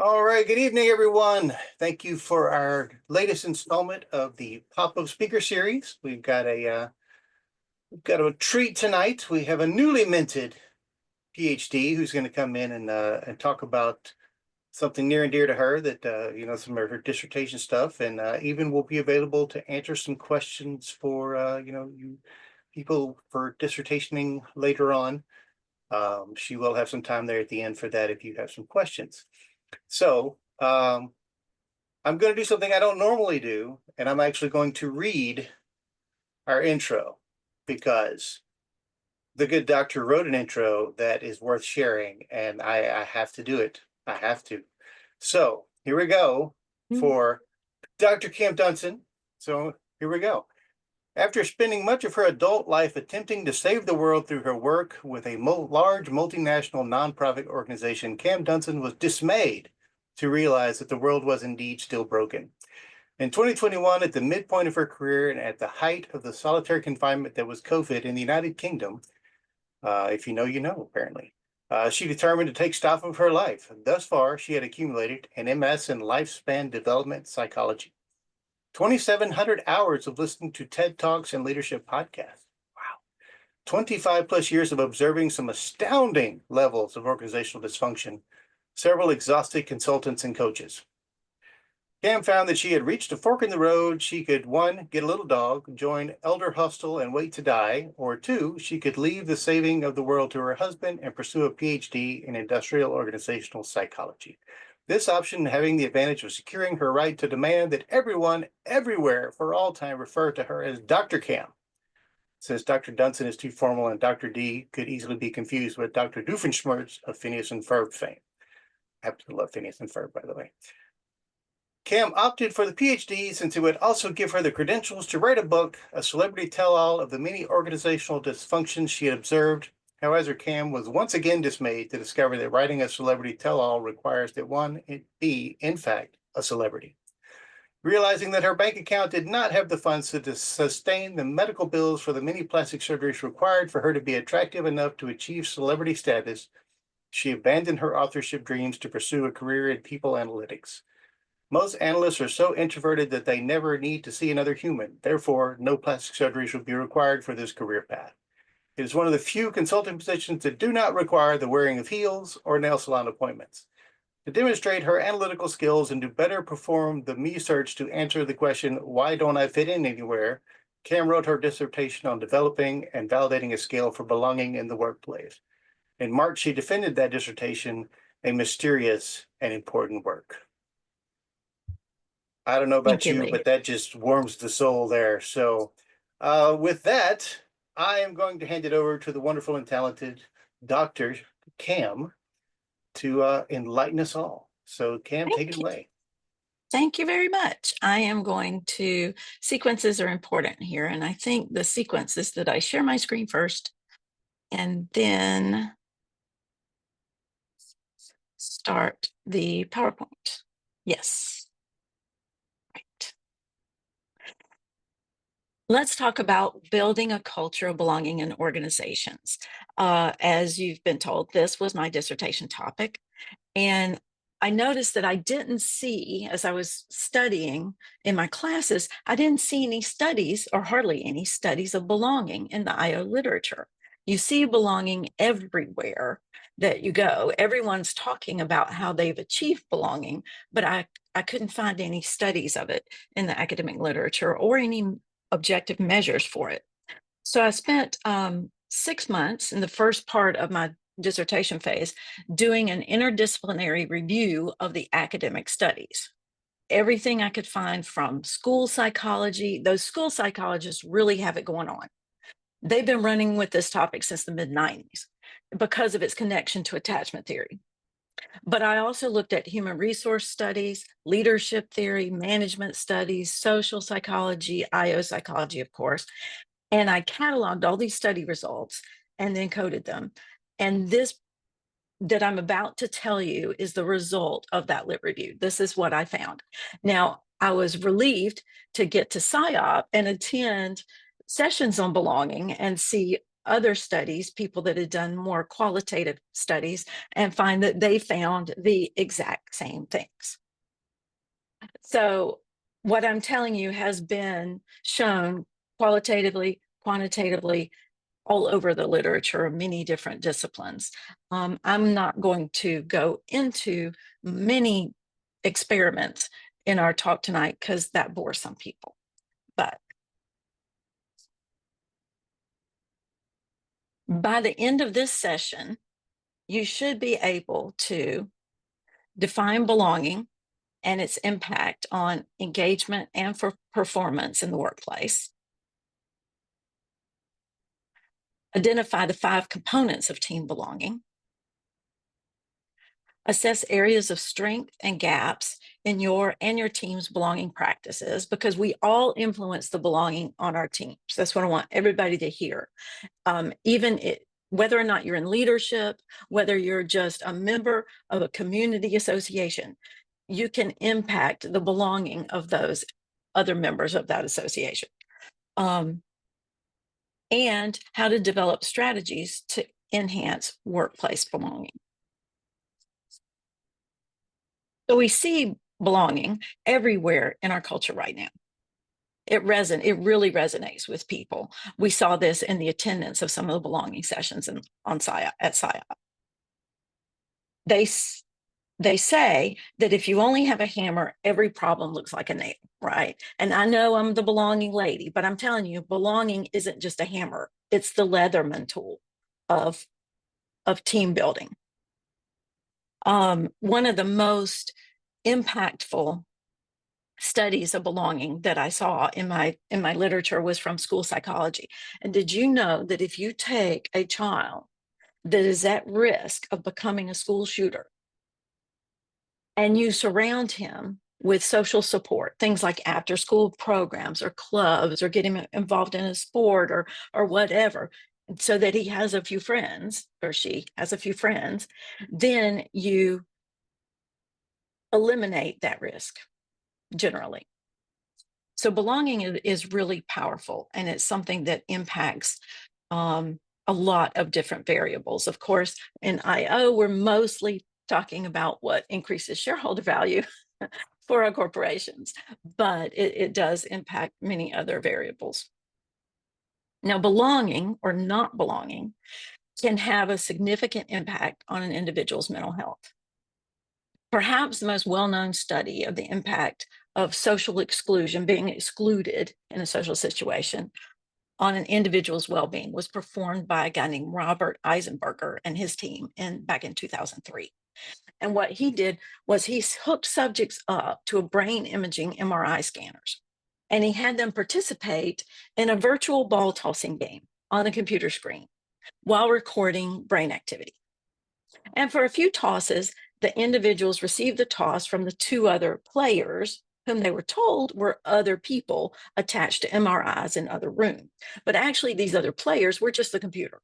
All right, good evening, everyone. Thank you for our latest installment of the Pop-Up Speaker Series. We've got a treat tonight. We have a newly minted PhD who's going to come in and talk about something near and dear to her that some of her dissertation stuff, and even will be available to answer some questions for you people for dissertationing later on. She will have some time there at the end for that if you have some questions. So I'm going to do something I don't normally do, and I'm actually going to read our intro because the good doctor wrote an intro that is worth sharing, and I have to do it. I have to. So here we go for Dr. Kim Dunson. So here we go. After spending much of her adult life attempting to save the world through her work with a large multinational nonprofit organization, Cam Dunson was dismayed to realize that the world was indeed still broken. In 2021, at the midpoint of her career and at the height of the solitary confinement that was COVID in the United Kingdom, if you know, you know, apparently, she determined to take stock of her life. Thus far, she had accumulated an MS in lifespan development psychology. 2,700 hours of listening to TED Talks and leadership podcasts. Wow. 25 plus years of observing some astounding levels of organizational dysfunction, several exhausted consultants and coaches. Cam found that she had reached a fork in the road. She could, one, get a little dog, join elder hostel and wait to die, or two, she could leave the saving of the world to her husband and pursue a PhD in industrial organizational psychology. This option having the advantage of securing her right to demand that everyone, everywhere, for all time, refer to her as Dr. Cam. Since Dr. Dunson is too formal and Dr. D could easily be confused with Dr. Doofenshmirtz of Phineas and Ferb fame. I happen to love Phineas and Ferb, by the way. Cam opted for the PhD since it would also give her the credentials to write a book, a celebrity tell-all of the many organizational dysfunctions she had observed. However, Cam was once again dismayed to discover that writing a celebrity tell-all requires that one be, in fact, a celebrity. Realizing that her bank account did not have the funds to sustain the medical bills for the many plastic surgeries required for her to be attractive enough to achieve celebrity status, she abandoned her authorship dreams to pursue a career in people analytics. Most analysts are so introverted that they never need to see another human. Therefore, no plastic surgeries will be required for this career path. It is one of the few consulting positions that do not require the wearing of heels or nail salon appointments. To demonstrate her analytical skills and to better perform the me search to answer the question, why don't I fit in anywhere? Cam wrote her dissertation on developing and validating a scale for belonging in the workplace. In March, she defended that dissertation, a mysterious and important work. I don't know about you, but that just warms the soul there. So with that, I am going to hand it over to the wonderful and talented Dr. Cam to enlighten us all. So Cam, take it away. Thank you very much. I am going to, sequences are important here, and I think the sequence is that I share my screen first and then start the PowerPoint. Yes. Right. Let's talk about building a culture of belonging in organizations. As you've been told, this was my dissertation topic. And I noticed that I didn't see, as I was studying in my classes, I didn't see any studies or hardly any studies of belonging in the IO literature. You see belonging everywhere that you go. Everyone's talking about how they've achieved belonging, but I couldn't find any studies of it in the academic literature or any objective measures for it. So I spent 6 months in the first part of my dissertation phase doing an interdisciplinary review of the academic studies. Everything I could find from school psychology. Those school psychologists really have it going on. They've been running with this topic since the mid-90s because of its connection to attachment theory. But I also looked at human resource studies, leadership theory, management studies, social psychology, IO psychology, of course, and I cataloged all these study results and then coded them. And this that I'm about to tell you is the result of that lit review. This is what I found. Now, I was relieved to get to PSYOP and attend sessions on belonging and see other studies, people that had done more qualitative studies, and find that they found the exact same things. So what I'm telling you has been shown qualitatively, quantitatively, all over the literature of many different disciplines. I'm not going to go into many experiments in our talk tonight because that bores some people. But by the end of this session, you should be able to define belonging and its impact on engagement and for performance in the workplace. Identify the 5 components of team belonging. Assess areas of strength and gaps in your and your team's belonging practices, because we all influence the belonging on our teams. That's what I want everybody to hear. Whether or not you're in leadership, whether you're just a member of a community association, you can impact the belonging of those other members of that association. And how to develop strategies to enhance workplace belonging. So we see belonging everywhere in our culture right now. It really resonates with people. We saw this in the attendance of some of the belonging sessions at SIOP. They say that if you only have a hammer, every problem looks like a nail, right? And I know I'm the belonging lady, but I'm telling you, belonging isn't just a hammer. It's the Leatherman tool of team building. One of the most impactful studies of belonging that I saw in my literature was from school psychology. And did you know that if you take a child that is at risk of becoming a school shooter and you surround him with social support, things like after school programs or clubs, or get him involved in a sport or whatever, so that he has a few friends, or she has a few friends, then you eliminate that risk generally. So belonging is really powerful, and it's something that impacts a lot of different variables. Of course, in IO, we're mostly talking about what increases shareholder value for our corporations, but it does impact many other variables. Now, belonging or not belonging can have a significant impact on an individual's mental health. Perhaps the most well-known study of the impact of social exclusion, being excluded in a social situation, on an individual's well-being was performed by a guy named Robert Eisenberger and his team back in 2003. And what he did was he hooked subjects up to a brain imaging MRI scanners, and he had them participate in a virtual ball tossing game on the computer screen while recording brain activity. And for a few tosses, the individuals received the toss from the 2 other players, whom they were told were other people attached to MRIs in other rooms. But actually, these other players were just the computer.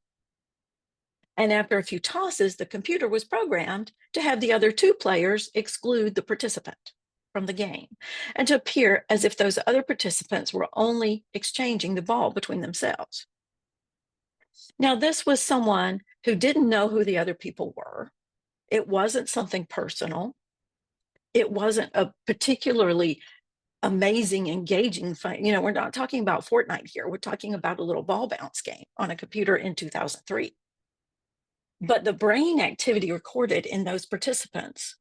And after a few tosses, the computer was programmed to have the other 2 players exclude the participant from the game, and to appear as if those other participants were only exchanging the ball between themselves. Now, this was someone who didn't know who the other people were. It wasn't something personal. It wasn't a particularly amazing, engaging fight. We're not talking about Fortnite here. We're talking about a little ball bounce game on a computer in 2003. But the brain activity recorded in those participants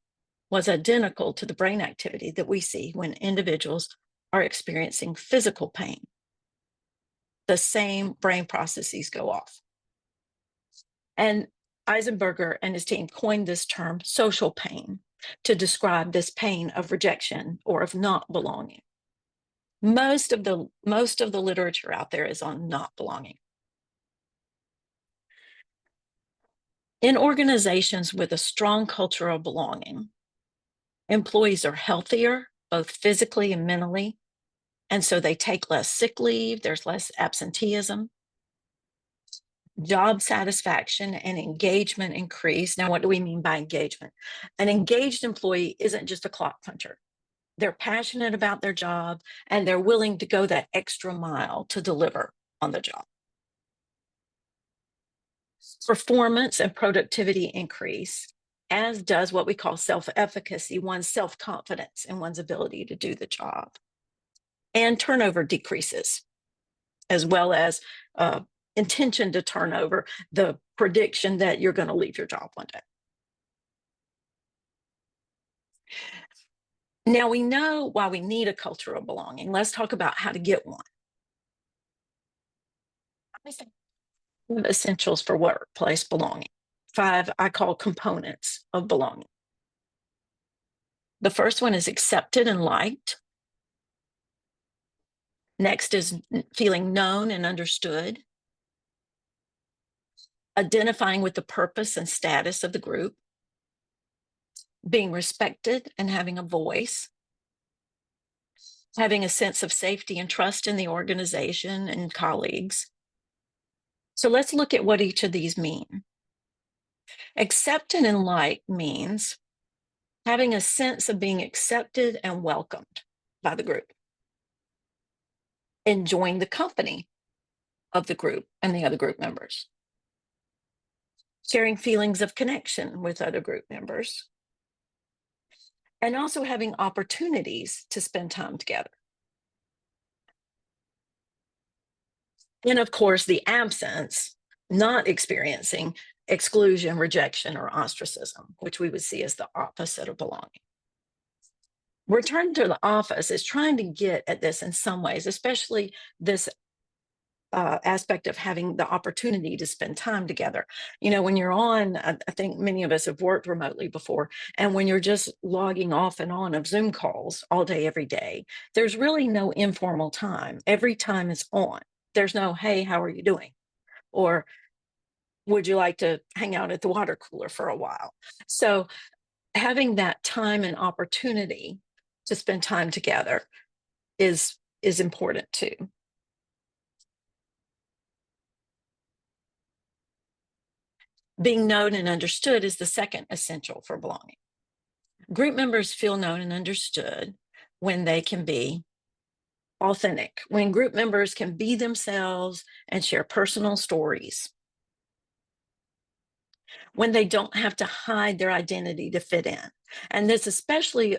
was identical to the brain activity that we see when individuals are experiencing physical pain. The same brain processes go off. And Eisenberger and his team coined this term social pain to describe this pain of rejection or of not belonging. Most of the literature out there is on not belonging. In organizations with a strong culture of belonging, employees are healthier, both physically and mentally, and so they take less sick leave, there's less absenteeism. Job satisfaction and engagement increase. Now, what do we mean by engagement? An engaged employee isn't just a clock puncher. They're passionate about their job, and they're willing to go that extra mile to deliver on the job. Performance and productivity increase, as does what we call self-efficacy, one's self-confidence in one's ability to do the job. And turnover decreases, as well as intention to turn over, the prediction that you're going to leave your job one day. Now we know why we need a culture of belonging. Let's talk about how to get one. Essentials for workplace belonging. 5 I call components of belonging. The first one is accepted and liked. Next is feeling known and understood. Identifying with the purpose and status of the group. Being respected and having a voice. Having a sense of safety and trust in the organization and colleagues. So let's look at what each of these mean. Accepted and liked means having a sense of being accepted and welcomed by the group. Enjoying the company of the group and the other group members. Sharing feelings of connection with other group members. And also having opportunities to spend time together. And of course, the absence, not experiencing exclusion, rejection, or ostracism, which we would see as the opposite of belonging. Return to the office is trying to get at this in some ways, especially this aspect of having the opportunity to spend time together. You know, when you're on, I think many of us have worked remotely before, and when you're just logging off and on of Zoom calls all day, every day, there's really no informal time. Every time is on. There's no, hey, how are you doing? Or would you like to hang out at the water cooler for a while? So having that time and opportunity to spend time together is important too. Being known and understood is the second essential for belonging. Group members feel known and understood when they can be authentic, when group members can be themselves and share personal stories, when they don't have to hide their identity to fit in. And this especially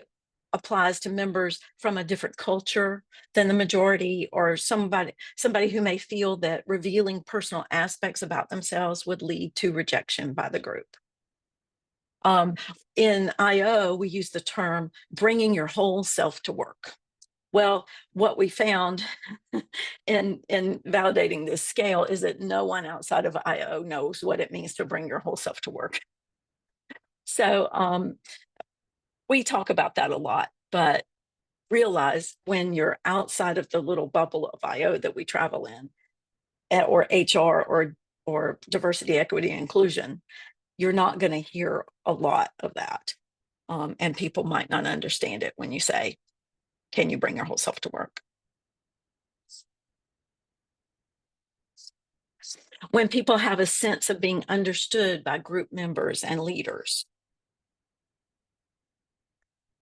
applies to members from a different culture than the majority, or somebody who may feel that revealing personal aspects about themselves would lead to rejection by the group. In IO, we use the term bringing your whole self to work. Well, what we found in validating this scale is that no one outside of IO knows what it means to bring your whole self to work. So we talk about that a lot, but realize when you're outside of the little bubble of IO that we travel in, or HR or diversity, equity, and inclusion, you're not going to hear a lot of that. And people might not understand it when you say, can you bring your whole self to work? When people have a sense of being understood by group members and leaders,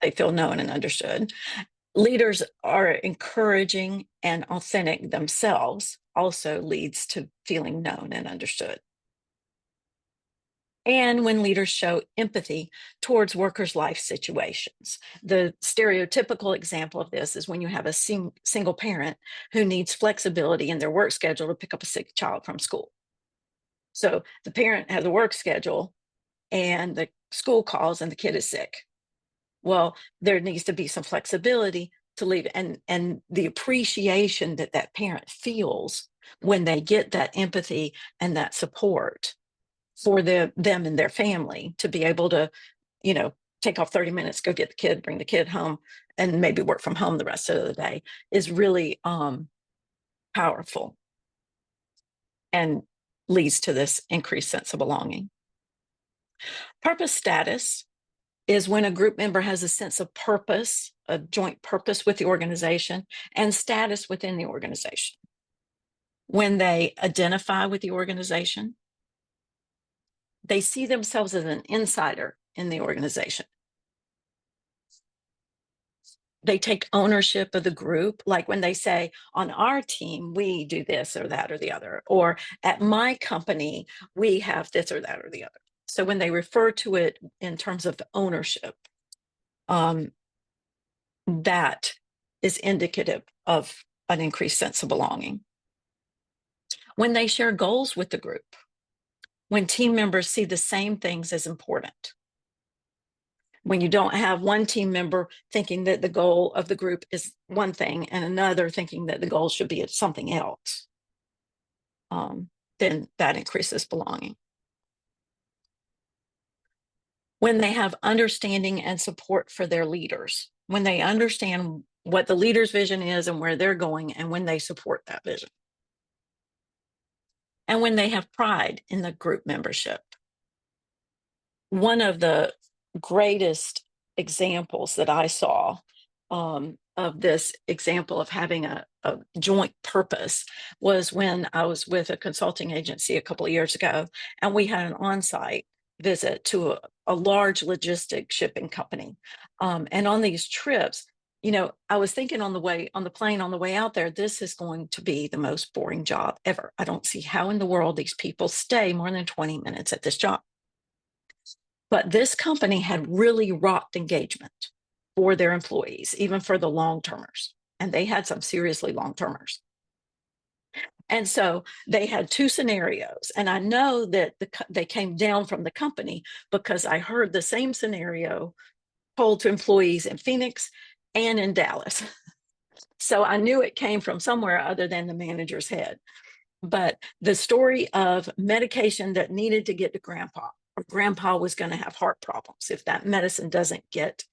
they feel known and understood. Leaders are encouraging and authentic themselves, also leads to feeling known and understood. And when leaders show empathy towards workers' life situations. The stereotypical example of this is when you have a single parent who needs flexibility in their work schedule to pick up a sick child from school. So the parent has a work schedule and the school calls and the kid is sick. Well, there needs to be some flexibility to leave, and the appreciation that that parent feels when they get that empathy and that support for them and their family to be able to, take off 30 minutes, go get the kid, bring the kid home, and maybe work from home the rest of the day is really powerful and leads to this increased sense of belonging. Purpose status is when a group member has a sense of purpose, a joint purpose with the organization, and status within the organization. When they identify with the organization, they see themselves as an insider in the organization. They take ownership of the group. Like when they say, on our team, we do this or that or the other, or at my company, we have this or that or the other. So when they refer to it in terms of ownership, that is indicative of an increased sense of belonging. When they share goals with the group, when team members see the same things as important, when you don't have one team member thinking that the goal of the group is one thing and another thinking that the goal should be something else, then that increases belonging. When they have understanding and support for their leaders, when they understand what the leader's vision is and where they're going, and when they support that vision. And when they have pride in the group membership. One of the greatest examples that I saw of this example of having a joint purpose was when I was with a consulting agency a couple of years ago, and we had an on-site visit to a large logistic shipping company. And on these trips, I was thinking on the plane on the way out there, this is going to be the most boring job ever. I don't see how in the world these people stay more than 20 minutes at this job. But this company had really rocked engagement for their employees, even for the long-termers. And they had some seriously long-termers. And so they had two scenarios. And I know that they came down from the company because I heard the same scenario told to employees in Phoenix and in Dallas. So I knew it came from somewhere other than the manager's head. But the story of medication that needed to get to grandpa, or grandpa was going to have heart problems if that medicine doesn't get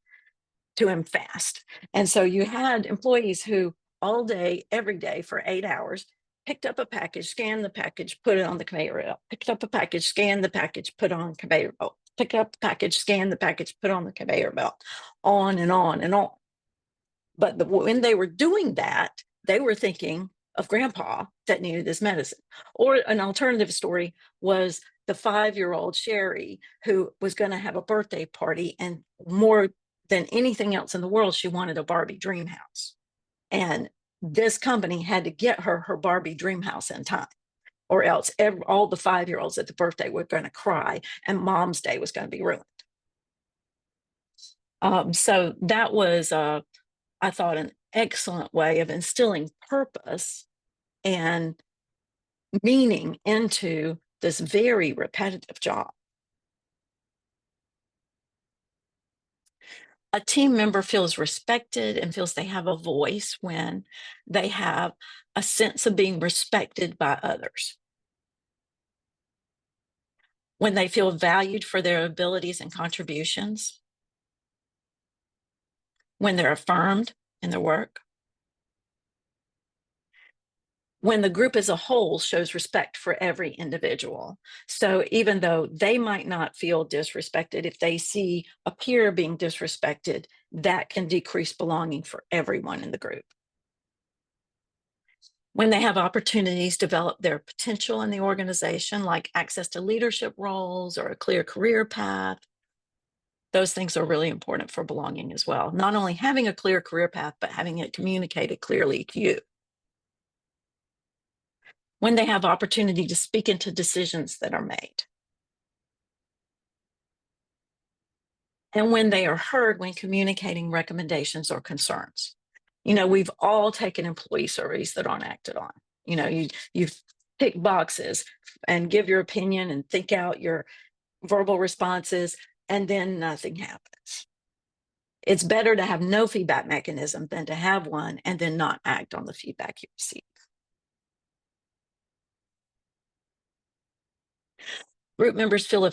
to him fast. And so you had employees who all day, every day for 8 hours, picked up a package, scanned the package, put it on the conveyor belt, picked up a package, scanned the package, put on conveyor belt, picked up the package, scanned the package, put on the conveyor belt, on and on and on. But when they were doing that, they were thinking of grandpa that needed this medicine. Or an alternative story was the 5-year-old Sherry, who was going to have a birthday party, and more than anything else in the world, she wanted a Barbie dream house. And this company had to get her Barbie dream house in time, or else all the 5-year-olds at the birthday were going to cry and mom's day was going to be ruined. So that was, I thought, an excellent way of instilling purpose and meaning into this very repetitive job. A team member feels respected and feels they have a voice when they have a sense of being respected by others. When they feel valued for their abilities and contributions. When they're affirmed in their work. When the group as a whole shows respect for every individual. So even though they might not feel disrespected, if they see a peer being disrespected, that can decrease belonging for everyone in the group. When they have opportunities to develop their potential in the organization, like access to leadership roles or a clear career path, those things are really important for belonging as well. Not only having a clear career path, but having it communicated clearly to you. When they have opportunity to speak into decisions that are made. And when they are heard when communicating recommendations or concerns. We've all taken employee surveys that aren't acted on. You tick boxes and give your opinion and think out your verbal responses, and then nothing happens. It's better to have no feedback mechanism than to have one and then not act on the feedback you receive. Group members got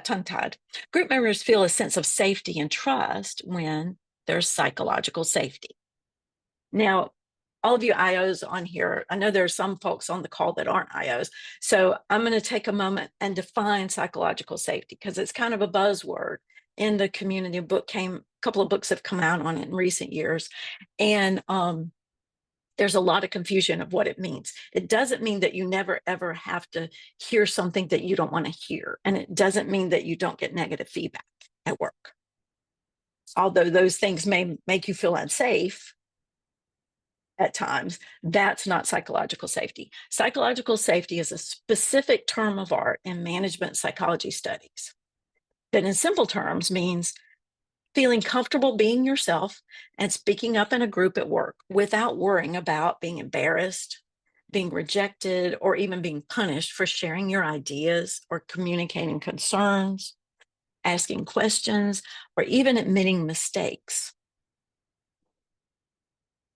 tongue-tied. Group members feel a sense of safety and trust when there's psychological safety. Now, all of you IOs on here, I know there are some folks on the call that aren't IOs. So I'm going to take a moment and define psychological safety, because it's kind of a buzzword in the community. A couple of books have come out on it in recent years. And there's a lot of confusion of what it means. It doesn't mean that you never, ever have to hear something that you don't want to hear. And it doesn't mean that you don't get negative feedback at work. although those things may make you feel unsafe at times, that's not psychological safety. Psychological safety is a specific term of art in management psychology studies that, in simple terms, means feeling comfortable being yourself and speaking up in a group at work without worrying about being embarrassed, being rejected, or even being punished for sharing your ideas or communicating concerns, asking questions, or even admitting mistakes.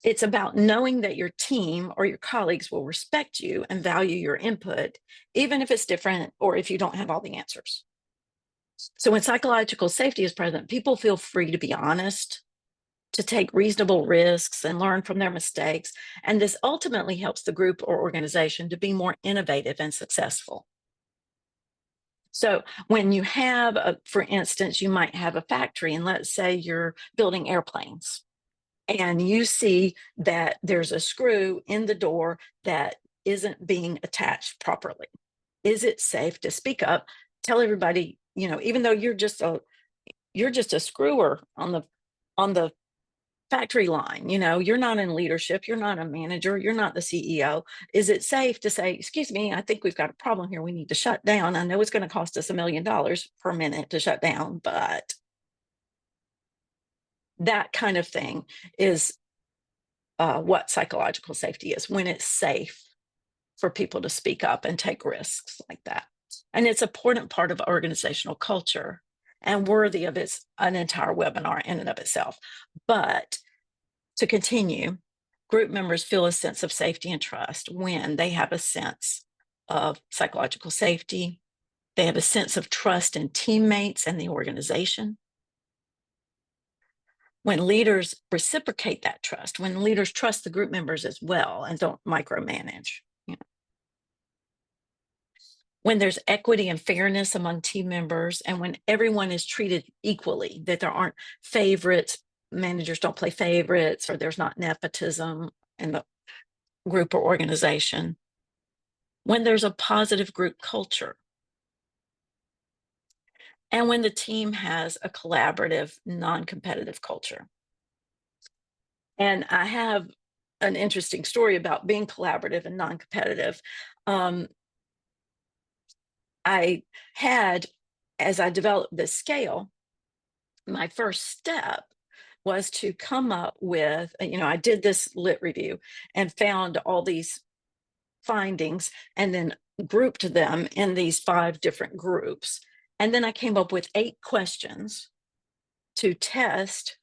It's about knowing that your team or your colleagues will respect you and value your input, even if it's different or if you don't have all the answers. So when psychological safety is present, people feel free to be honest, to take reasonable risks and learn from their mistakes. And this ultimately helps the group or organization to be more innovative and successful. So when you have, for instance, you might have a factory, and let's say you're building airplanes, and you see that there's a screw in the door that isn't being attached properly. Is it safe to speak up, tell everybody, even though you're just a screwer on the factory line, you're not in leadership, you're not a manager, you're not the CEO. Is it safe to say, excuse me, I think we've got a problem here, we need to shut down? I know it's going to cost us $1 million per minute to shut down, but that kind of thing is what psychological safety is, when it's safe for people to speak up and take risks like that. And it's an important part of organizational culture and worthy of an entire webinar in and of itself. But to continue, group members feel a sense of safety and trust when they have a sense of psychological safety. They have a sense of trust in teammates and the organization. When leaders reciprocate that trust, when leaders trust the group members as well and don't micromanage. When there's equity and fairness among team members, and when everyone is treated equally, that there aren't favorites, managers don't play favorites, or there's not nepotism in the group or organization. When there's a positive group culture. And when the team has a collaborative, non-competitive culture. And I have an interesting story about being collaborative and non-competitive. I had, as I developed this scale, my first step was to come up with, I did this lit review and found all these findings and then grouped them in these 5 different groups. And then I came up with 8 questions to test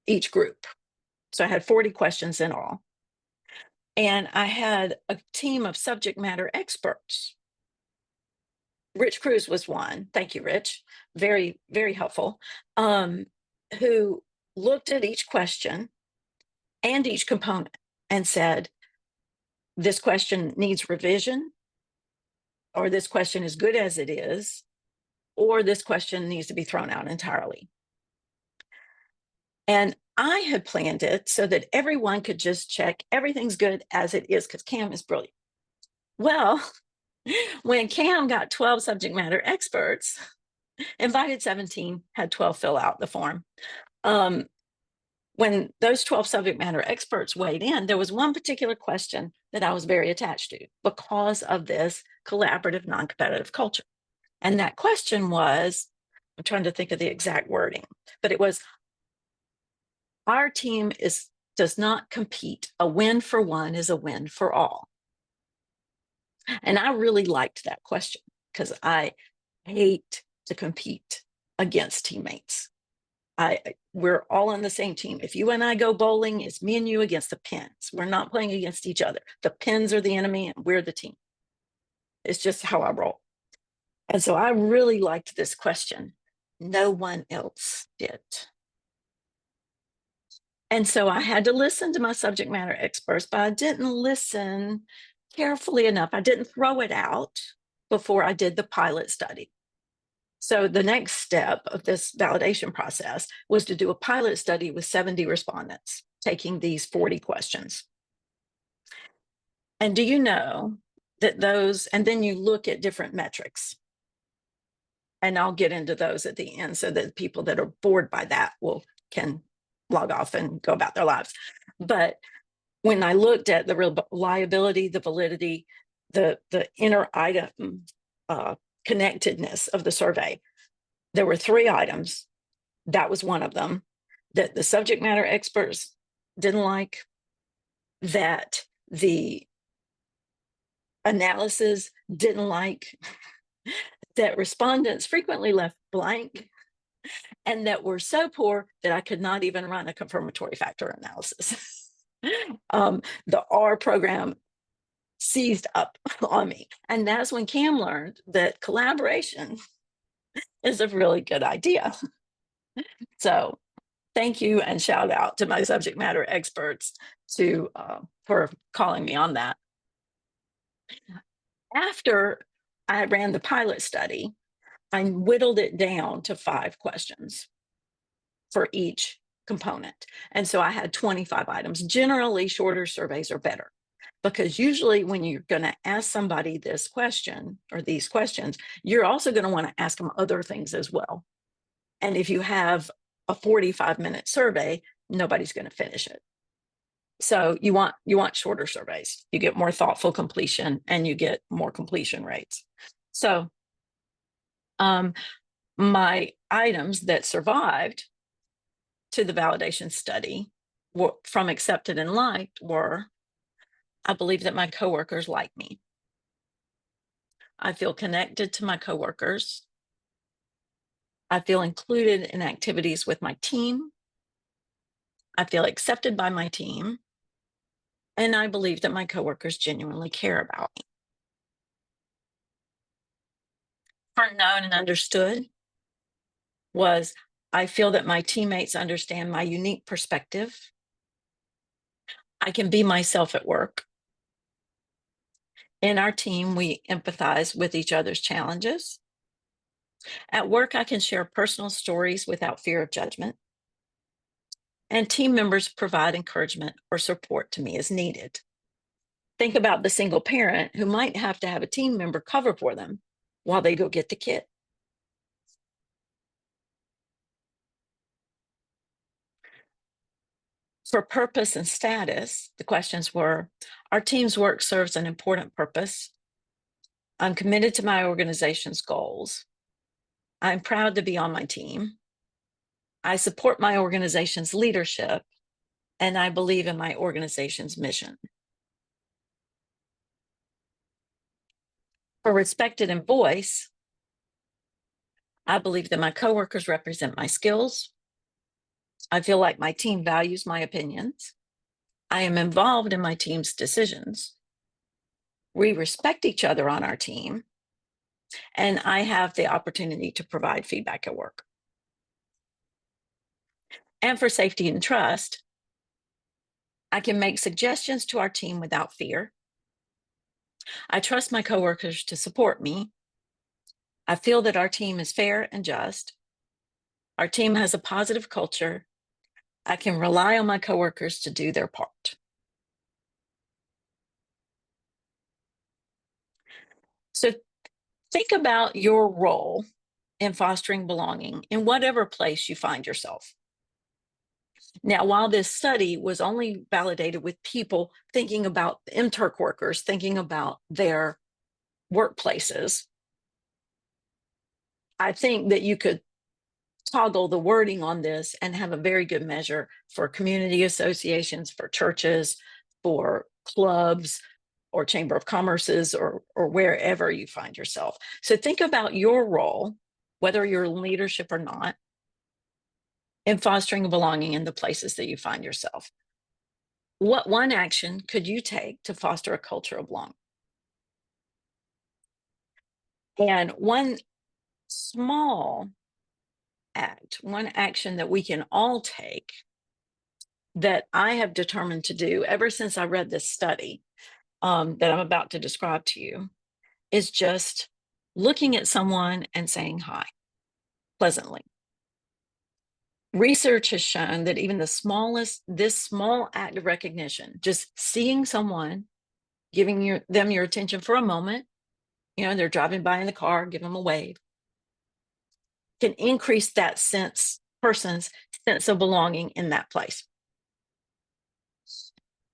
each group. So I had 40 questions in all. And I had a team of subject matter experts. Rich Cruz was one. Thank you, Rich. Very, very helpful. Who looked at each question and each component and said, this question needs revision, or this question is good as it is, or this question needs to be thrown out entirely. And I had planned it so that everyone could just check everything's good as it is, because Cam is brilliant. Well, when Cam got 12 subject matter experts, invited 17, had 12 fill out the form. When those 12 subject matter experts weighed in, there was one particular question that I was very attached to because of this collaborative, non-competitive culture. And that question was, I'm trying to think of the exact wording, but it was, our team does not compete. A win for one is a win for all. And I really liked that question because I hate to compete against teammates. We're all on the same team. If you and I go bowling, it's me and you against the pins. We're not playing against each other. The pins are the enemy and we're the team. It's just how I roll. And so I really liked this question. No one else did. And so I had to listen to my subject matter experts, but I didn't listen carefully enough. I didn't throw it out before I did the pilot study. So the next step of this validation process was to do a pilot study with 70 respondents, taking these 40 questions. And do you know that and then you look at different metrics. And I'll get into those at the end so that people that are bored by that will can log off and go about their lives. But when I looked at the reliability, the validity, the inner item connectedness of the survey, there were 3 items. That was one of them that the subject matter experts didn't like, that the analysis didn't like, that respondents frequently left blank, and that were so poor that I could not even run a confirmatory factor analysis. The R program seized up on me. And that's when Cam learned that collaboration is a really good idea. So thank you and shout out to my subject matter experts for calling me on that. After I ran the pilot study, I whittled it down to 5 questions for each component. And so I had 25 items. Generally, shorter surveys are better because usually when you're going to ask somebody this question or these questions, you're also going to want to ask them other things as well. And if you have a 45-minute survey, nobody's going to finish it. So you want shorter surveys. You get more thoughtful completion and you get more completion rates. So my items that survived to the validation study from accepted and liked were, I believe that my coworkers like me. I feel connected to my coworkers. I feel included in activities with my team. I feel accepted by my team. And I believe that my coworkers genuinely care about me. For known and understood was, I feel that my teammates understand my unique perspective. I can be myself at work. In our team, we empathize with each other's challenges. At work, I can share personal stories without fear of judgment. And team members provide encouragement or support to me as needed. Think about the single parent who might have to have a team member cover for them while they go get the kid. For purpose and status, the questions were, our team's work serves an important purpose. I'm committed to my organization's goals. I'm proud to be on my team. I support my organization's leadership, and I believe in my organization's mission. For respected and voice, I believe that my coworkers represent my skills. I feel like my team values my opinions. I am involved in my team's decisions. We respect each other on our team, and I have the opportunity to provide feedback at work. And for safety and trust, I can make suggestions to our team without fear. I trust my coworkers to support me. I feel that our team is fair and just. Our team has a positive culture. I can rely on my coworkers to do their part. So think about your role in fostering belonging in whatever place you find yourself. Now, while this study was only validated with people thinking about MTurk workers, thinking about their workplaces, I think that you could toggle the wording on this and have a very good measure for community associations, for churches, for clubs, or chamber of commerces, or wherever you find yourself. So think about your role, whether you're in leadership or not, in fostering belonging in the places that you find yourself. What one action could you take to foster a culture of belonging? And one small act, one action that we can all take that I have determined to do ever since I read this study that I'm about to describe to you is just looking at someone and saying hi pleasantly. Research has shown that even this small act of recognition, just seeing someone, giving them your attention for a moment, they're driving by in the car, give them a wave, can increase that sense person's sense of belonging in that place.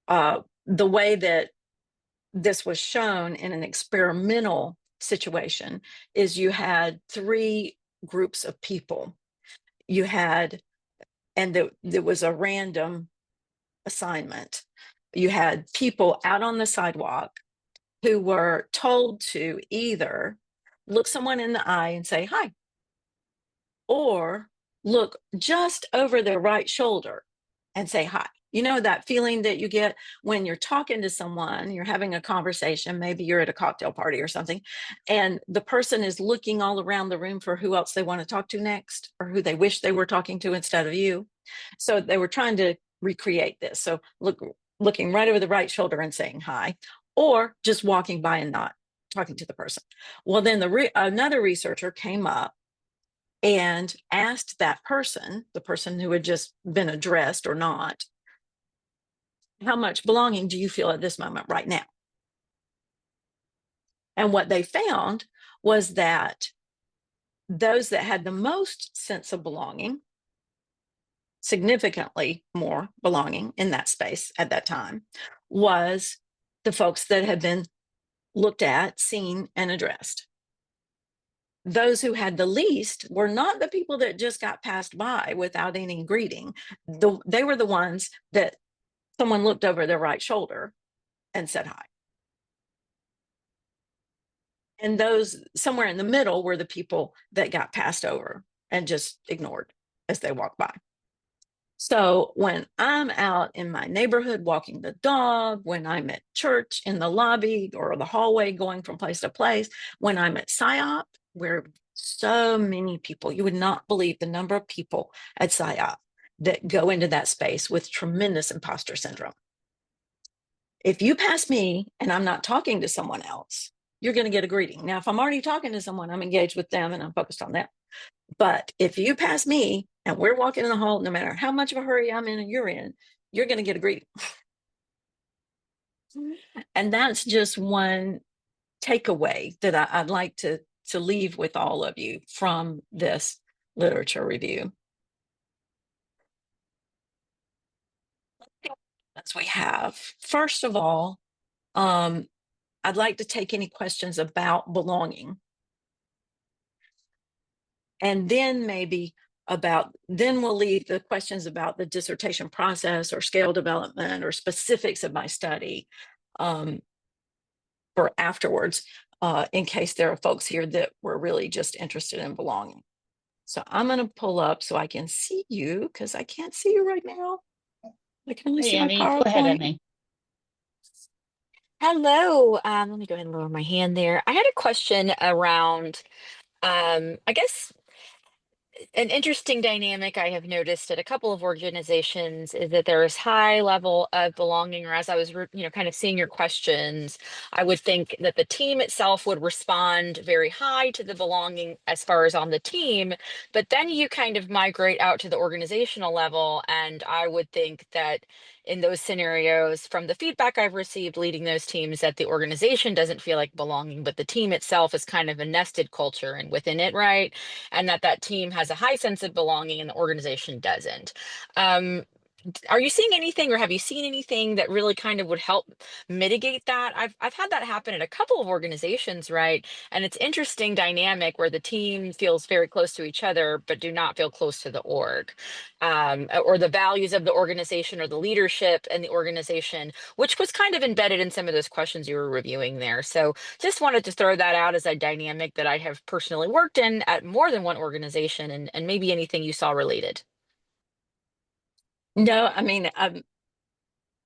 The way that this was shown in an experimental situation is you had three groups of people. You had, and there was a random assignment. You had people out on the sidewalk who were told to either look someone in the eye and say hi, or look just over their right shoulder and say hi. You know, that feeling that you get when you're talking to someone, you're having a conversation, maybe you're at a cocktail party or something, and the person is looking all around the room for who else they want to talk to next, or who they wish they were talking to instead of you. So they were trying to recreate this. So looking right over the right shoulder and saying hi, or just walking by and not talking to the person. Well, then another researcher came up and asked that person, the person who had just been addressed or not, how much belonging do you feel at this moment right now? And what they found was that those that had the most sense of belonging, significantly more belonging in that space at that time, was the folks that had been looked at, seen, and addressed. Those who had the least were not the people that just got passed by without any greeting. They were the ones that someone looked over their right shoulder and said hi. And those somewhere in the middle were the people that got passed over and just ignored as they walked by. So when I'm out in my neighborhood walking the dog, when I'm at church in the lobby or the hallway going from place to place, when I'm at PSYOP, where so many people, you would not believe the number of people at PSYOP that go into that space with tremendous imposter syndrome. If you pass me and I'm not talking to someone else, you're going to get a greeting. Now, if I'm already talking to someone, I'm engaged with them and I'm focused on that. But if you pass me and we're walking in the hall, no matter how much of a hurry I'm in and you're in, you're going to get a greeting. And that's just one takeaway that I'd like to leave with all of you from this literature review. As we have, first of all, I'd like to take any questions about belonging. And then then we'll leave the questions about the dissertation process or scale development or specifics of my study for afterwards, in case there are folks here that were really just interested in belonging. So I'm going to pull up so I can see you, because I can't see you right now. I can only Hey, see my Annie, go ahead, PowerPoint. Annie. Hello. Let me go ahead and lower my hand there. I had a question around, I guess, an interesting dynamic I have noticed at a couple of organizations is that there is high level of belonging, or as I was, kind of seeing your questions, I would think that the team itself would respond very high to the belonging as far as on the team, but then you kind of migrate out to the organizational level, and I would think that in those scenarios, from the feedback I've received leading those teams, that the organization doesn't feel like belonging, but the team itself is kind of a nested culture and within it, right? And that team has a high sense of belonging and the organization doesn't. Are you seeing anything, or have you seen anything that really kind of would help mitigate that? I've had that happen at a couple of organizations, right? And it's interesting dynamic where the team feels very close to each other, but do not feel close to the org, or the values of the organization or the leadership and the organization, which was kind of embedded in some of those questions you were reviewing there. So just wanted to throw that out as a dynamic that I have personally worked in at more than one organization, and maybe anything you saw related. No, I mean,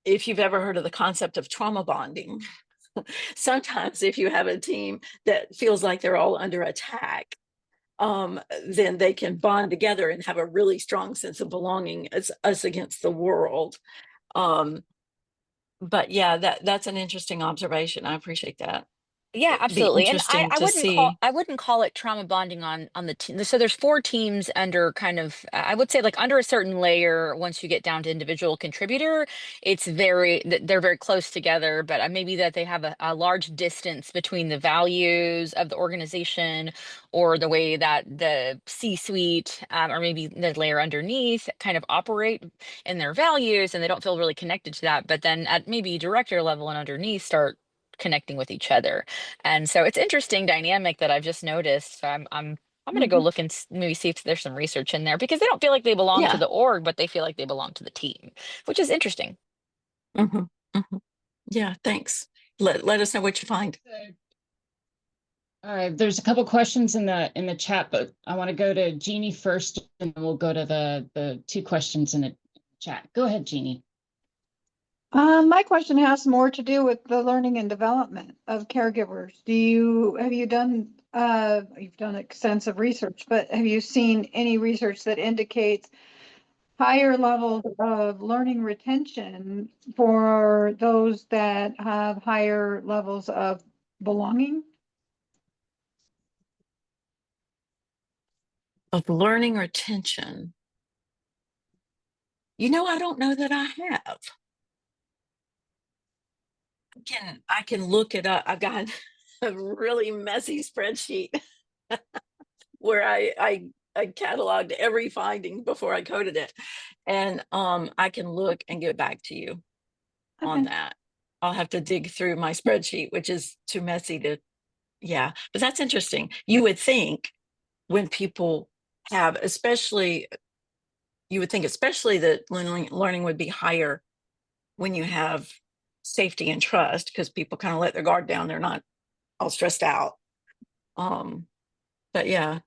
if you've ever heard of the concept of trauma bonding, sometimes if you have a team that feels like they're all under attack, then they can bond together and have a really strong sense of belonging as us against the world. But yeah, that's an interesting observation. I appreciate that. Yeah, It'd be absolutely. And interesting I to wouldn't call see. I wouldn't call it trauma bonding on the team. So there's four teams under kind of I would say like under a certain layer. Once you get down to individual contributor, it's they're very close together. But maybe that they have a large distance between the values of the organization or the way that the C-suite or maybe the layer underneath kind of operate in their values, and they don't feel really connected to that. But then at maybe director level and underneath start connecting with each other. And so it's interesting dynamic that I've just noticed. So I'm going to go Mhm. look and maybe see if there's some research in there because they don't feel like they belong to Yeah. the org, but they feel like they belong to the team, which is interesting. Mhm, mhm. Yeah, thanks. Let us know what you find. There's a couple questions in the chat, but I want to go to Jeannie first, and then we'll go to the two questions in the chat. Go ahead, Jeannie. My question has more to do with the learning and development of caregivers. You've done extensive research, but have you seen any research that indicates higher levels of learning retention for those that have higher levels of belonging? Of learning retention. I don't know that I have. I can look it up. I've got a really messy spreadsheet where I cataloged every finding before I coded it. And I can look and get back to you on Okay. that. I'll have to dig through my spreadsheet, which is too messy to, yeah. But that's interesting. You would think when people have, especially, you would think especially that learning would be higher when you have safety and trust because people kind of let their guard down. They're not all stressed out. Um, but yeah,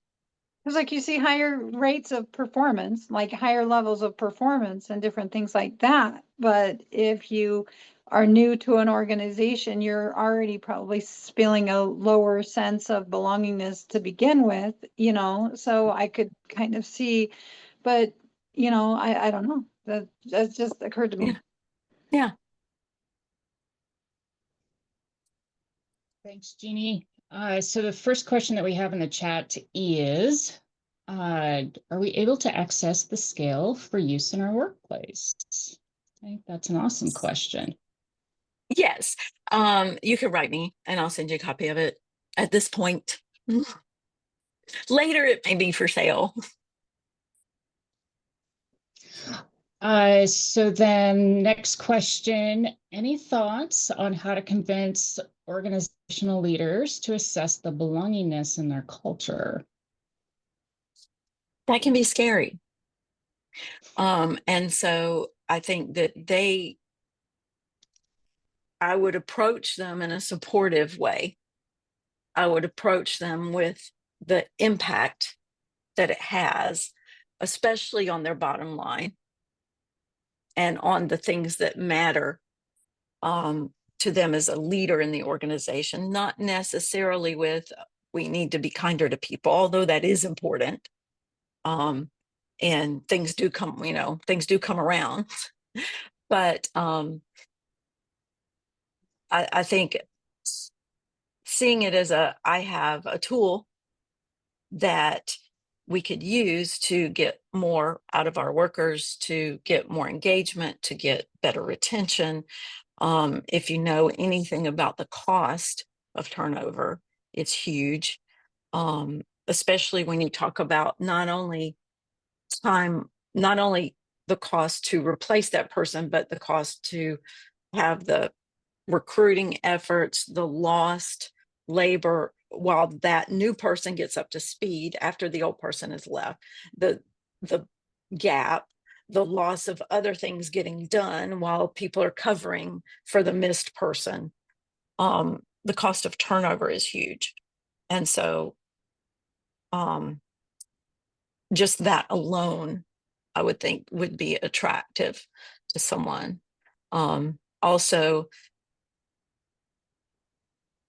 It's like you see higher rates of performance, like higher levels of performance and different things like that. But if you are new to an organization, you're already probably feeling a lower sense of belongingness to begin with, so I could kind of see, but I don't know. That just occurred to yeah, me. yeah. Thanks, Jeannie. So the first question that we have in the chat is, are we able to access the scale for use in our workplace? I think that's an awesome question. Yes. You can write me and I'll send you a copy of it at this point. Later, it may be for sale. So then next question, any thoughts on how to convince organizational leaders to assess the belongingness in their culture? That can be scary. And so I think that I would approach them in a supportive way. I would approach them with the impact that it has, especially on their bottom line and on the things that matter to them as a leader in the organization, not necessarily with we need to be kinder to people, although that is important. And things do come around. But I think seeing it as I have a tool that we could use to get more out of our workers, to get more engagement, to get better retention. If you know anything about the cost of turnover, it's huge, especially when you talk about not only time, not only the cost to replace that person, but the cost to have the recruiting efforts, the lost labor while that new person gets up to speed after the old person has left, the gap, the loss of other things getting done while people are covering for the missed person. The cost of turnover is huge. And so just that alone, I would think would be attractive to someone. Also,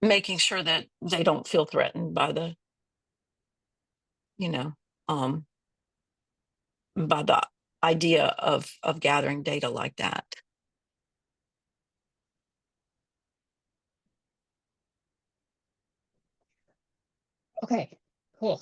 making sure that they don't feel threatened by you know, um, by the idea of gathering data like that. Okay, cool.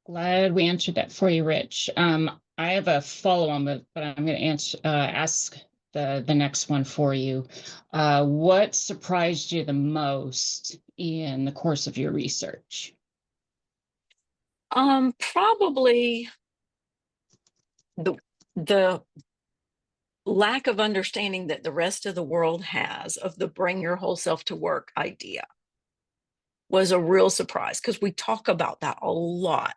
Glad we answered that for you, Rich. I have a follow-on, but I'm going to ask the next one for you. What surprised you the most in the course of your research? Probably the lack of understanding that the rest of the world has of the bring your whole self to work idea was a real surprise, because we talk about that a lot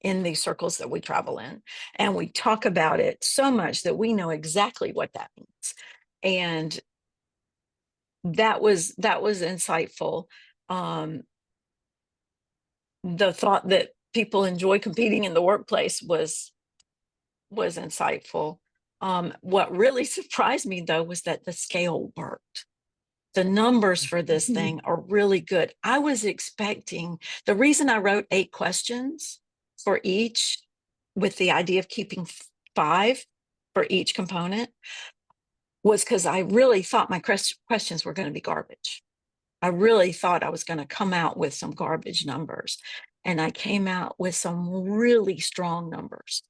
in these circles that we travel in, and we talk about it so much that we know exactly what that means. And that was insightful. The thought that people enjoy competing in the workplace was insightful. What really surprised me, though, was that the scale worked. The numbers for this thing are really good. I was expecting, the reason I wrote 8 questions for each, with the idea of keeping 5 for each component, was because I really thought my questions were going to be garbage. I really thought I was going to come out with some garbage numbers, and I came out with some really strong numbers.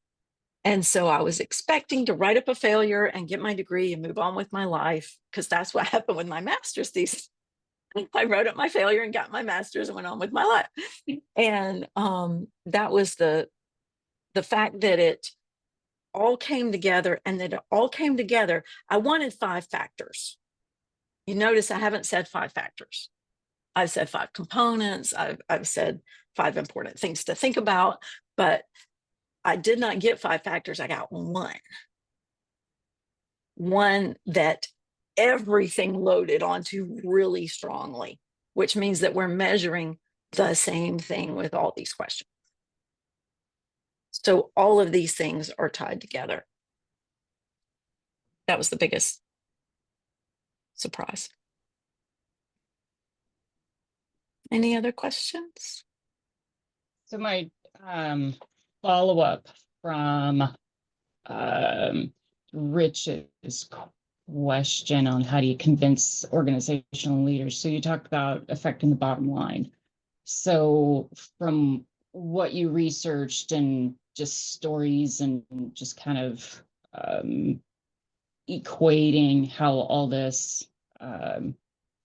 And so I was expecting to write up a failure and get my degree and move on with my life, because that's what happened with my master's thesis. I wrote up my failure and got my master's and went on with my life. And that was the fact that it all came together, and that it all came together. I wanted 5 factors. You notice I haven't said 5 factors. I've said 5 components. I've said 5 important things to think about, but I did not get 5 factors. I got one that everything loaded onto really strongly, which means that we're measuring the same thing with all these questions. So all of these things are tied together. That was the biggest surprise. Any other questions? So my follow-up from Rich's question on how do you convince organizational leaders. So you talked about affecting the bottom line. So from what you researched and just stories and just kind of equating how all this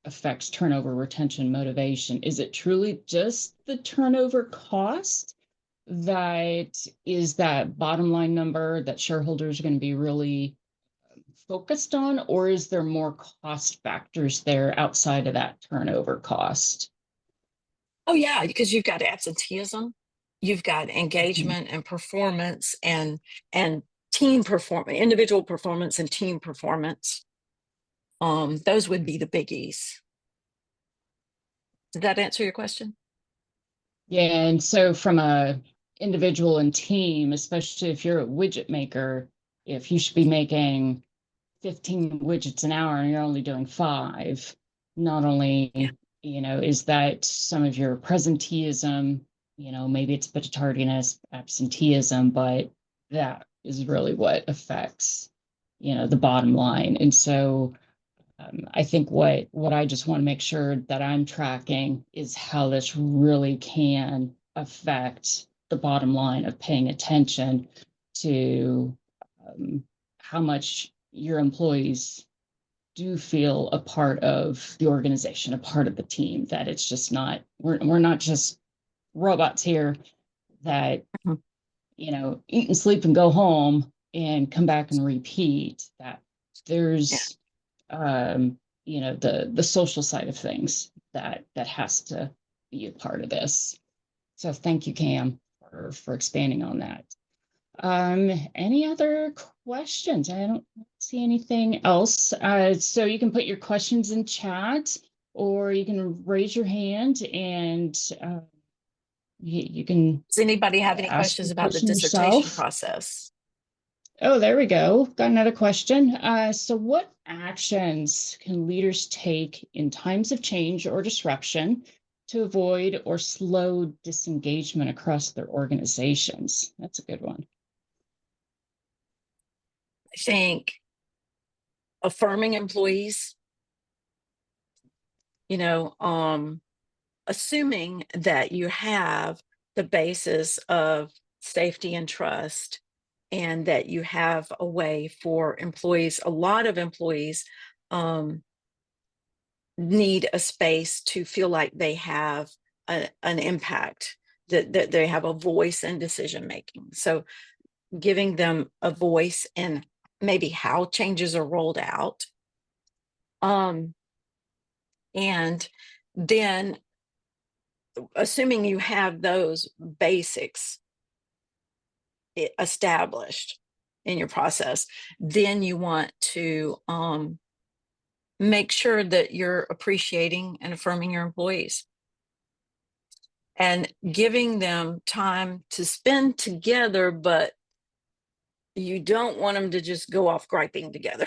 affects turnover, retention, motivation, is it truly just the turnover cost that is that bottom line number that shareholders are going to be really focused on, or is there more cost factors there outside of that turnover cost? Oh yeah, because you've got absenteeism, you've got engagement and performance, and team performance, individual performance and team performance. Those would be the biggies. Did that answer your question? Yeah, and so from a individual and team, especially if you're a widget maker, if you should be making 15 widgets an hour and you're only doing 5, not only, is that some of your presenteeism, maybe it's a bit of tardiness, absenteeism, but that is really what affects, the bottom line. And so I think what I just want to make sure that I'm tracking is how this really can affect the bottom line of paying attention to how much your employees do feel a part of the organization, a part of the team, that it's just not, we're not just robots here that, eat and sleep and go home and come back and repeat. That there's, the social side of things that has to be a part of this. So thank you, Cam, for expanding on that. Any other questions? I don't see anything else. So you can put your questions in chat, or you can raise your hand and you can Does anybody have any ask questions the about the question dissertation yourself. process? Oh, there we go. Got another question. So what actions can leaders take in times of change or disruption to avoid or slow disengagement across their organizations? That's a good one. I think affirming employees, assuming that you have the basis of safety and trust, and that you have a way for employees, a lot of employees need a space to feel like they have an impact, that they have a voice in decision making. So giving them a voice in maybe how changes are rolled out. And then assuming you have those basics established in your process, then you want to make sure that you're appreciating and affirming your employees and giving them time to spend together, but you don't want them to just go off griping together.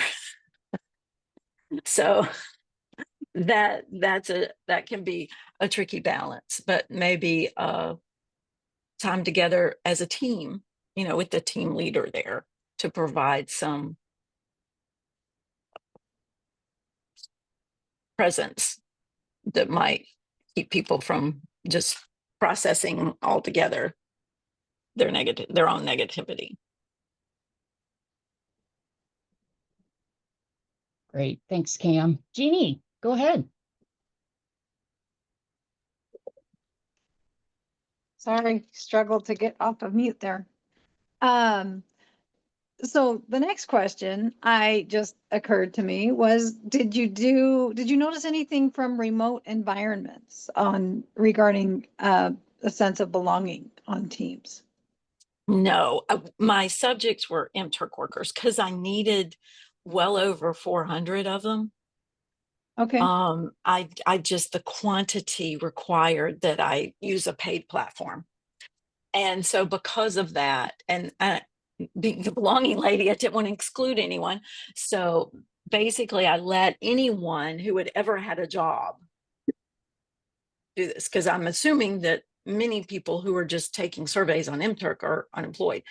So that can be a tricky balance, but maybe time together as a team, with the team leader there to provide some presence that might keep people from just processing altogether their own negativity. Great. Thanks, Cam. Jeannie, go ahead. Sorry, struggled to get off of mute there. So the next question just occurred to me was, did you notice anything from remote environments regarding a sense of belonging on teams? No, my subjects were MTurk workers because I needed well over 400 of them. Okay. I just, the quantity required that I use a paid platform. And so because of that, and being the belonging lady, I didn't want to exclude anyone. So basically I let anyone who had ever had a job do this, because I'm assuming that many people who are just taking surveys on MTurk are unemployed.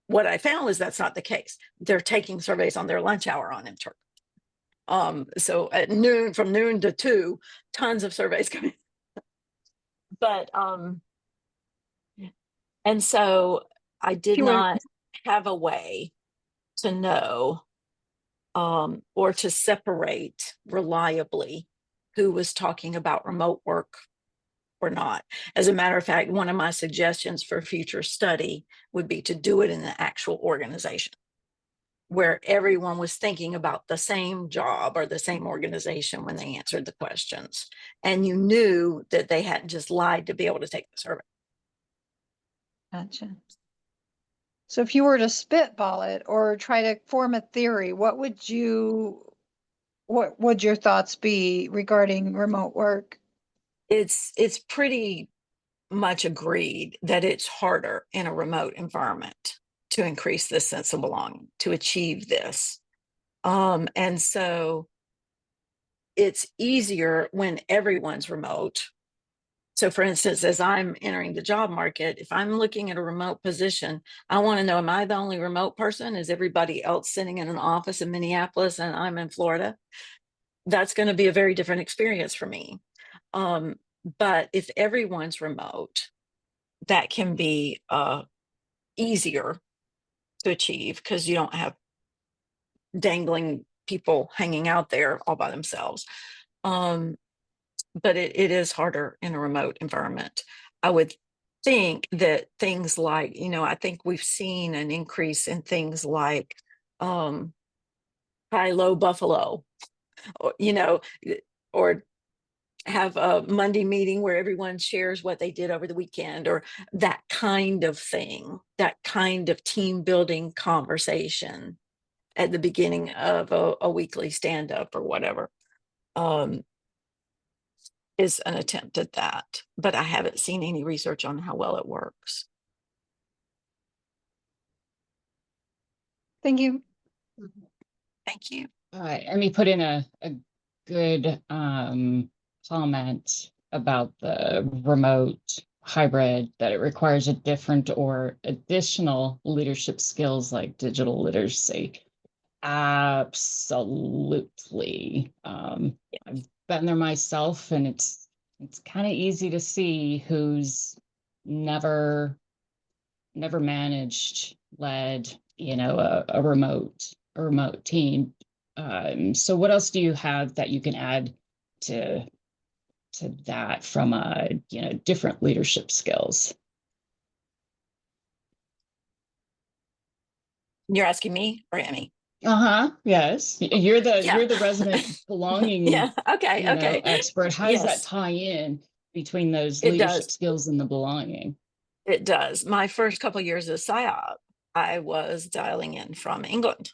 What I found is that's not the case. They're taking surveys on their lunch hour on MTurk. So at noon, from noon to 2, tons of surveys coming. But and so I did not have a way to know or to separate reliably who was talking about remote work or not. As a matter of fact, one of my suggestions for future study would be to do it in the actual organization where everyone was thinking about the same job or the same organization when they answered the questions. And you knew that they hadn't just lied to be able to take the survey. Gotcha. So if you were to spitball it or try to form a theory, what would your thoughts be regarding remote work? It's pretty much agreed that it's harder in a remote environment to increase this sense of belonging, to achieve this. And so it's easier when everyone's remote. So for instance, as I'm entering the job market, if I'm looking at a remote position, I want to know, am I the only remote person? Is everybody else sitting in an office in Minneapolis and I'm in Florida? That's going to be a very different experience for me. But if everyone's remote, that can be easier to achieve because you don't have dangling people hanging out there all by themselves. But it is harder in a remote environment. I would think that things like, I think we've seen an increase in things like high-low Buffalo, or, or have a Monday meeting where everyone shares what they did over the weekend, or that kind of thing, that kind of team building conversation at the beginning of a weekly stand-up or whatever, is an attempt at that. But I haven't seen any research on how well it works. Thank you. Thank you. Let me put in a good comment about the remote hybrid, that it requires a different or additional leadership skills like digital literacy. Absolutely. I've been there myself, and it's It's kind of easy to see who's never managed, led, a remote team. So what else do you have that you can add to that from different leadership skills? You're asking me or Emmy? Uh-huh. Yes. Yeah. You're the resident belonging, Yeah. Okay. Okay. expert. How does that Yes, tie in between those it leadership does. skills and the belonging? It does. My first couple years of PSYOP, I was dialing in from England.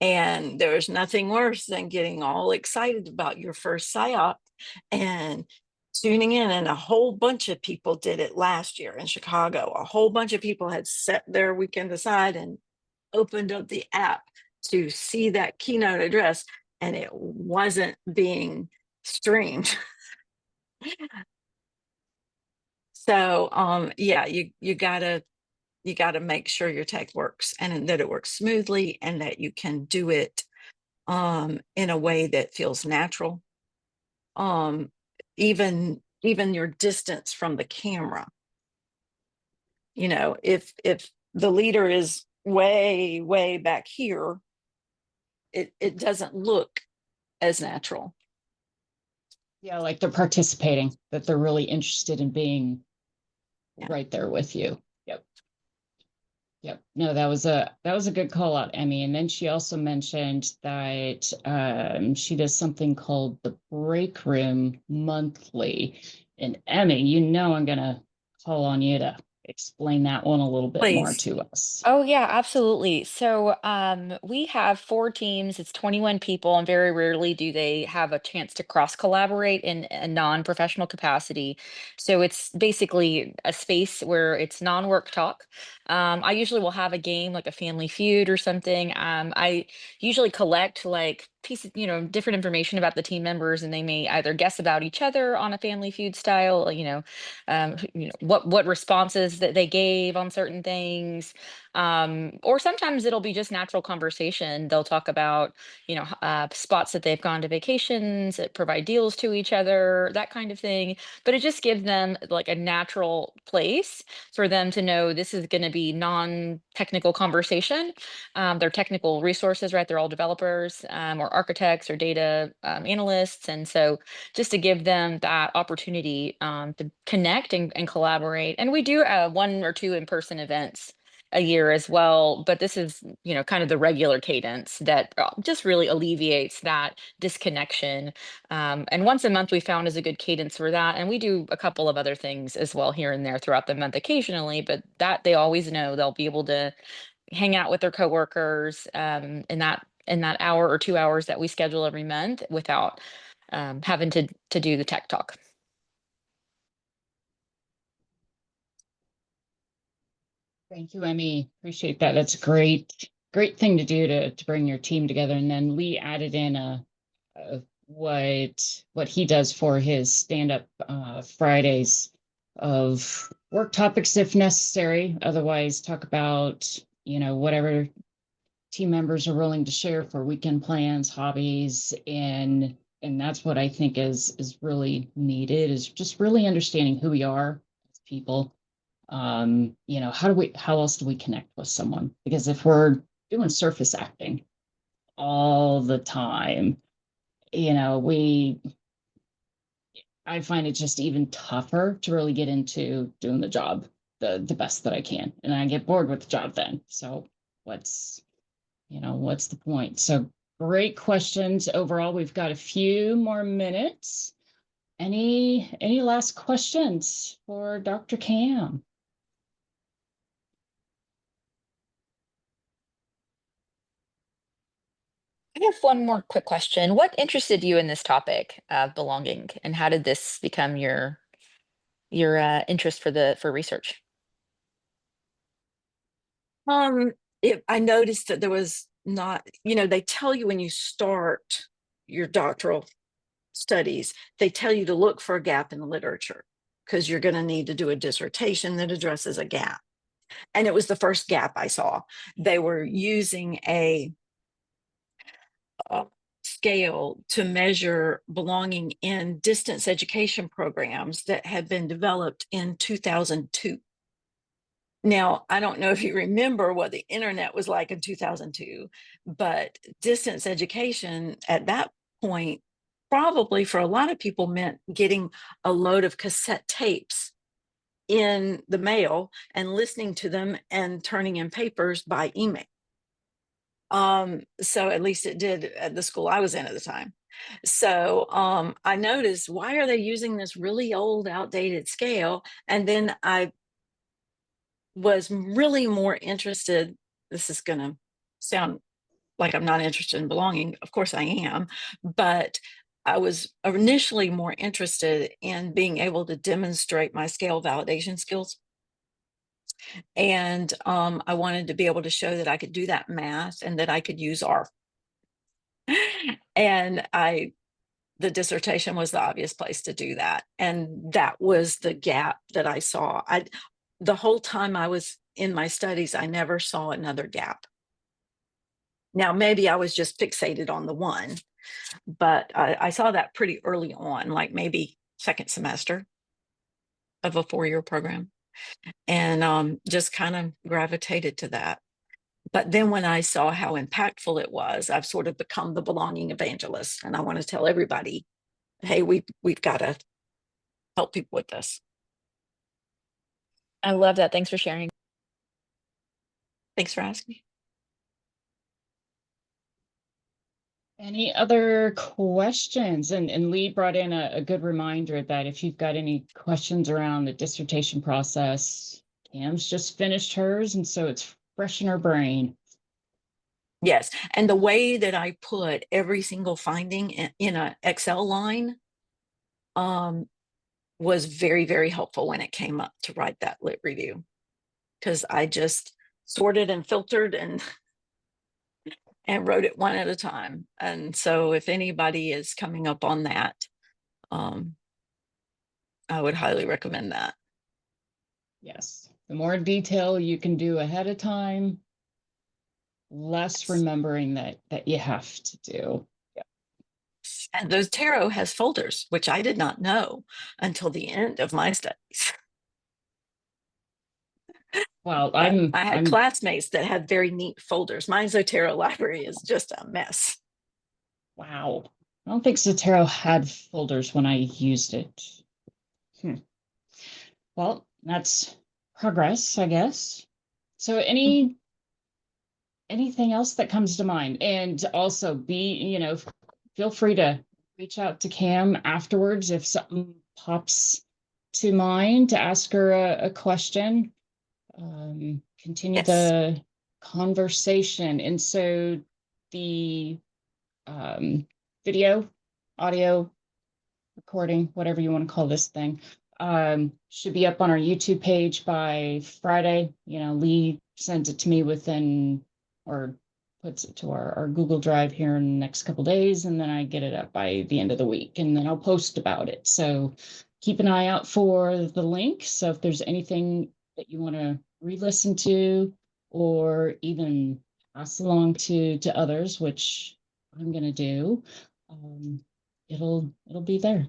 And there's nothing worse than getting all excited about your first PSYOP and tuning in. And a whole bunch of people did it last year in Chicago. A whole bunch of people had set their weekend aside and opened up the app to see that keynote address, and it wasn't being streamed. So yeah, you gotta make sure your tech works and that it works smoothly and that you can do it in a way that feels natural. Um, even your distance from the camera. If the leader is way back here, it doesn't look as natural. Yeah, like they're participating, that they're really interested in being Yeah. right there with you. Yep. Yep. No, that was a good call out, Emmy. And then she also mentioned that she does something called the break room monthly. And Emmy, I'm gonna call on you to explain that one a little bit more Please. to us. Oh yeah, absolutely. So we have 4 teams, it's 21 people, and very rarely do they have a chance to cross collaborate in a non-professional capacity. So it's basically a space where it's non-work talk. I usually will have a game like a Family Feud or something. I usually collect like pieces, different information about the team members, and they may either guess about each other on a Family Feud style, what responses that they gave on certain things, or sometimes it'll be just natural conversation. They'll talk about spots that they've gone to vacations, provide deals to each other, that kind of thing. But it just gives them like a natural place for them to know this is going to be non-technical conversation. They're technical resources, right? They're all developers, or architects or data analysts, and so just to give them that opportunity to connect and collaborate. And we do 1 or 2 in-person events a year as well, but this is kind of the regular cadence that just really alleviates that disconnection. And once a month we found is a good cadence for that, and we do a couple of other things as well here and there throughout the month occasionally, but that they always know they'll be able to hang out with their coworkers in that hour or 2 hours that we schedule every month without having to do the tech talk. Thank you, Emmy. Appreciate that. That's a great thing to do to bring your team together. And then Lee added in what he does for his stand-up Fridays of work topics if necessary. Otherwise, talk about whatever team members are willing to share for weekend plans, hobbies, and that's what I think is really needed, is just really understanding who we are as people. How else do we connect with someone? Because if we're doing surface acting all the time, I find it just even tougher to really get into doing the job the best that I can. And I get bored with the job then. So what's the point? So great questions overall. We've got a few more minutes. Any last questions for Dr. Cam? I have one more quick question. What interested you in this topic of belonging, and how did this become your interest for research? I noticed that there was not, they tell you when you start your doctoral studies, they tell you to look for a gap in the literature because you're going to need to do a dissertation that addresses a gap. And it was the first gap I saw. They were using scale to measure belonging in distance education programs that had been developed in 2002. Now, I don't know if you remember what the internet was like in 2002, but distance education at that point, probably for a lot of people, meant getting a load of cassette tapes in the mail and listening to them and turning in papers by email. So at least it did at the school I was in at the time. So I noticed, why are they using this really old, outdated scale? And then I was really more interested. This is going to sound like I'm not interested in belonging. Of course I am, but I was initially more interested in being able to demonstrate my scale validation skills. And I wanted to be able to show that I could do that math and that I could use R. And the dissertation was the obvious place to do that. And that was the gap that I saw. The whole time I was in my studies, I never saw another gap. Now, maybe I was just fixated on the one, but I saw that pretty early on, like maybe second semester of a 4-year program, and just kind of gravitated to that. But then when I saw how impactful it was, I've sort of become the belonging evangelist, and I want to tell everybody, hey, we've got to help people with this. I love that. Thanks for sharing. Thanks for asking. Any other questions? And Lee brought in a good reminder that if you've got any questions around the dissertation process, Cam's just finished hers, and so it's fresh in her brain. Yes, and the way that I put every single finding in an Excel line was very, very helpful when it came up to write that lit review, because I just sorted and filtered and wrote it one at a time. And so if anybody is coming up on that, I would highly recommend that. Yes, the more detail you can do ahead of time, less remembering that you have to do. And those tarot has folders, which I did not know until the end of my studies. Well, I had classmates that had very neat folders. My Zotero library is just a mess. Wow. I don't think Zotero had folders when I used it. Well, that's progress, I guess. So anything else that comes to mind? And also feel free to reach out to Cam afterwards if something pops to mind, to ask her a question. Continue Yes. the conversation. And so the video, audio recording, whatever you want to call this thing, should be up on our YouTube page by Friday. Lee sends it to me or puts it to our Google Drive here in the next couple days, and then I get it up by the end of the week, and then I'll post about it. So keep an eye out for the link. So if there's anything that you want to re-listen to, or even pass along to others, which I'm going to do, it'll be there.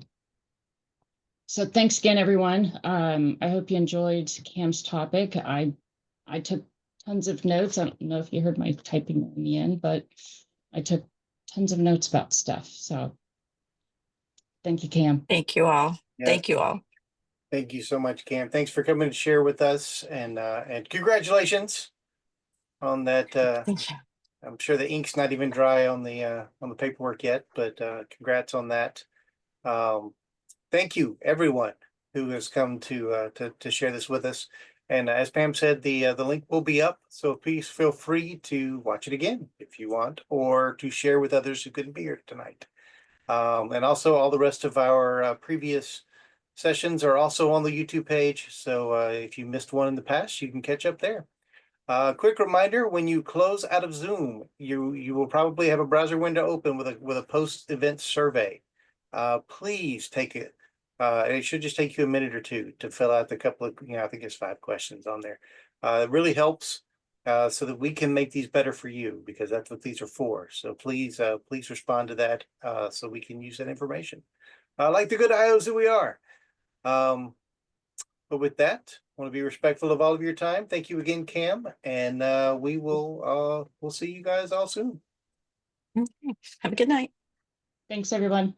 So thanks again, everyone. I hope you enjoyed Cam's topic. I took tons of notes. I don't know if you heard my typing in the end, but I took tons of notes about stuff. So thank you, Cam. Thank you all. Yeah. Thank you all. Thank you so much, Cam. Thanks for coming to share with us, and congratulations on that. Thank you. I'm sure the ink's not even dry on the paperwork yet, but congrats on that. Thank you, everyone who has come to share this with us. And as Pam said, the link will be up, so please feel free to watch it again if you want, or to share with others who couldn't be here tonight. And also, all the rest of our previous sessions are also on the YouTube page. So if you missed one in the past, you can catch up there. Quick reminder: when you close out of Zoom, you will probably have a browser window open with a post-event survey. Please take it. It should just take you a minute or two to fill out the couple of, I think it's 5 questions on there. It really helps so that we can make these better for you, because that's what these are for. So please, please respond to that, so we can use that information. Like the good IOs that we are. But with that, I want to be respectful of all of your time. Thank you again, Cam, and we'll see you guys all soon. Okay. Have a good night. Thanks, everyone.